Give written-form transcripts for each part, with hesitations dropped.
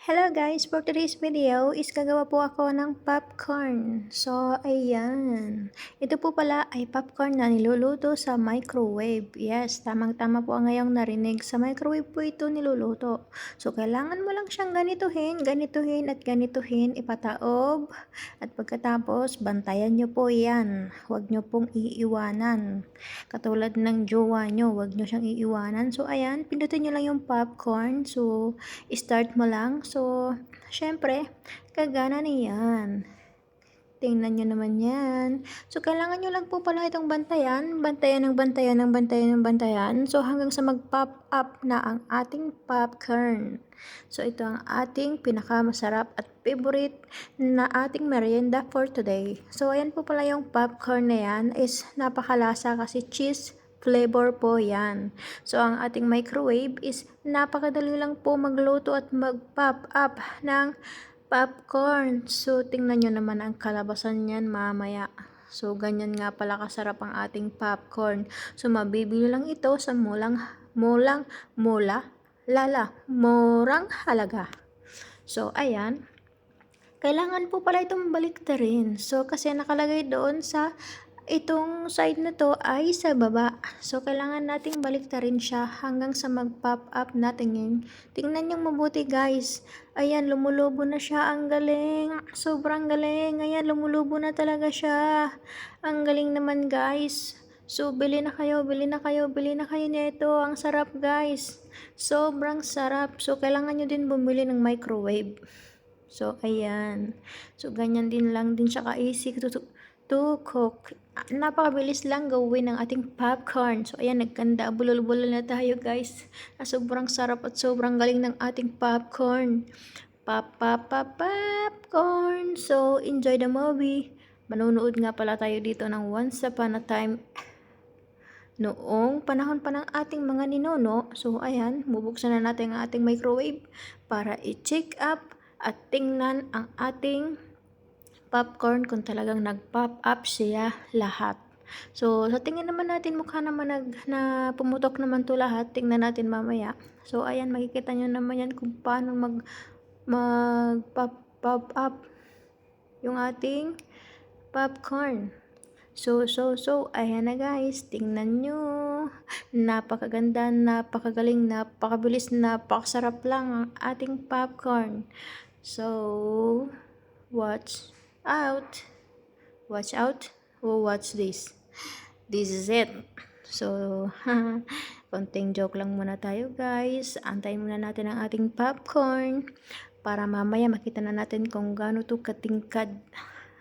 Hello guys! For today's video is gagawa po ako ng popcorn. So, ayan. Ito po pala ay popcorn na niluluto sa microwave. Yes, tamang-tama po ang ngayong narinig. Sa microwave po ito niluluto. So, kailangan mo lang siyang ganituhin at ganituhin, ipataob. At pagkatapos, bantayan nyo po yan. Huwag nyo pong iiwanan. Katulad ng jowa nyo, huwag nyo siyang iiwanan. So, ayan, pindutin nyo lang yung popcorn. So, start mo lang. So, syempre, kagana na yan. Tingnan nyo naman yan. So, kailangan nyo lang po pala itong bantayan. Bantayan. So, hanggang sa mag-pop up na ang ating popcorn. So, ito ang ating pinakamasarap at favorite na ating merienda for today. So, ayan po pala yung popcorn na yan. Is napakalasa kasi cheese flavor po yan. So, ang ating microwave is napakadali lang po magluto at mag-pop up ng popcorn. So, tingnan nyo naman ang kalabasan niyan mamaya. So, ganyan nga pala kasarap ang ating popcorn. So, mabibili lang ito sa murang halaga. So, ayan. Kailangan po pala itong baliktarin. So, kasi nakalagay doon sa itong side na to ay sa baba. So, kailangan nating baliktarin siya hanggang sa mag-pop up natin yun. Tingnan nyo mabuti guys. Ayan, lumulubo na siya. Ang galing. Sobrang galing. Ayan, lumulubo na talaga siya. Ang galing naman guys. So, bili na kayo nito. Ang sarap guys. Sobrang sarap. So, kailangan nyo din bumili ng microwave. So, ayan. So, ganyan din lang din siya ka-easy to cook. Napakabilis lang gawin ng ating popcorn. So, ayan, nagkanda. Bulol-bulol na tayo, guys. Sobrang sarap at sobrang galing ng ating popcorn. Popcorn. So, enjoy the movie. Manonood nga pala tayo dito ng Once Upon a Time noong panahon pa ng ating mga ninuno. So, ayan, bubuksan na natin ang ating microwave para i-check up at tingnan ang ating popcorn kung talagang nag-pop up siya lahat. So, sa tingin naman natin, mukha naman na pumutok naman to lahat. Tingnan natin mamaya. So, ayan, makikita nyo naman yan kung paano mag-pop up yung ating popcorn. So, ayan na guys. Tingnan nyo. Napakaganda, napakagaling, napakabilis, napakasarap lang ang ating popcorn. So, watch out. Watch out. Oh, watch this. This is it. So, konting joke lang muna tayo guys. Antayin muna natin ang ating popcorn para mamaya makita na natin kung gaano to katingkad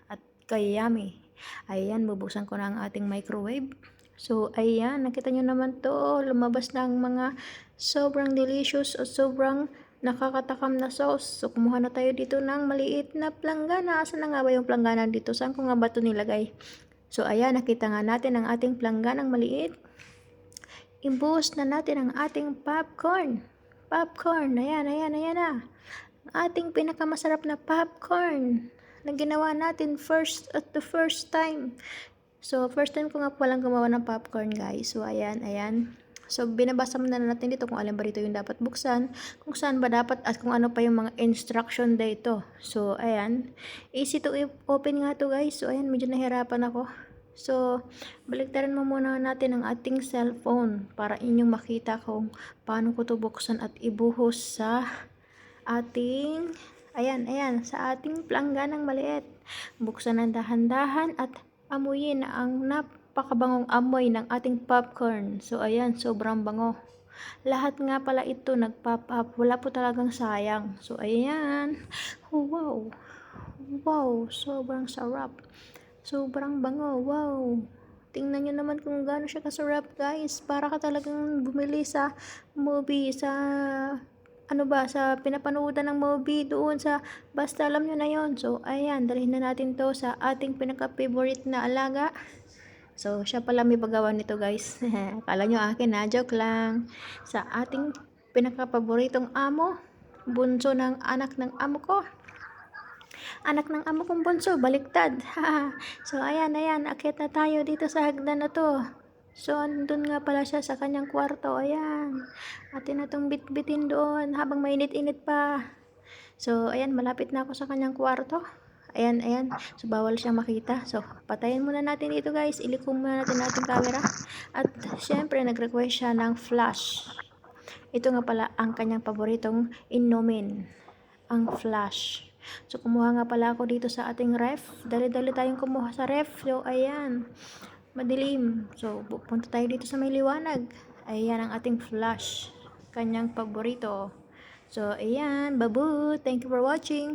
at kayami. Ayan, bubuksan ko na ang ating microwave. So, ayan, nakita nyo naman to. Lumabas na ang mga sobrang delicious o sobrang nakakatakam na sauce. So, kumuha na tayo dito ng maliit na planggana. Saan na nga ba yung planggana dito? Saan ko nga ba ito nilagay? So, ayan, nakita nga natin ang ating plangganang maliit. Ibuhos na natin ang ating popcorn. Popcorn, ayan na. Ang ating pinakamasarap na popcorn na ginawa natin first time. So, first time ko nga palang gumawa ng popcorn, guys. So, ayan. So, binabasa muna natin dito kung alin ba dito yung dapat buksan, kung saan ba dapat at kung ano pa yung mga instruction dito. So, ayan. Easy to open nga to, guys. So, ayan, medyo nahirapan ako. So, baliktaran mo muna natin ang ating cellphone para inyong makita kung paano ko to buksan at ibuhos sa ating, sa ating plangganang maliit. Buksan ng dahan-dahan at amuyin ang napakabangong amoy ng ating popcorn. So, ayan, sobrang bango. Lahat nga pala ito nag-pop up. Wala po talagang sayang. So, ayan. Wow. Wow, sobrang sarap. Sobrang bango. Wow. Tingnan nyo naman kung gaano siya kasarap, guys. Para ka talagang bumili sa movie, sa sa pinapanoodan ng movie doon sa, basta alam nyo na yon. So, ayan, dalhin na natin to sa ating pinaka-favorite na alaga. So, siya pala may paggawa nito, guys. Akala nyo akin na, joke lang. Sa ating pinaka-paboritong amo, bunso ng anak ng amo ko. Anak ng amo kong bunso, baliktad. So, ayan, akyat na tayo dito sa hagdan na to. So, andun nga pala siya sa kanyang kwarto. Ayan. Atin na itong bitbitin doon habang mainit-init pa. So, ayan, malapit na ako sa kanyang kwarto. Ayan, ayan. So, bawal siyang makita. So, patayin muna natin dito guys. Iliko muna natin ating camera. At, syempre, nag-request siya ng flash. Ito nga pala ang kanyang paboritong inumin. Ang flash. So, kumuha nga pala ako dito sa ating ref. Dali-dali tayong kumuha sa ref. So, ayan. Madilim. So, pupunta tayo dito sa may liwanag. Ayan ang ating flash. Kanyang paborito. So, ayan. Babu. Thank you for watching.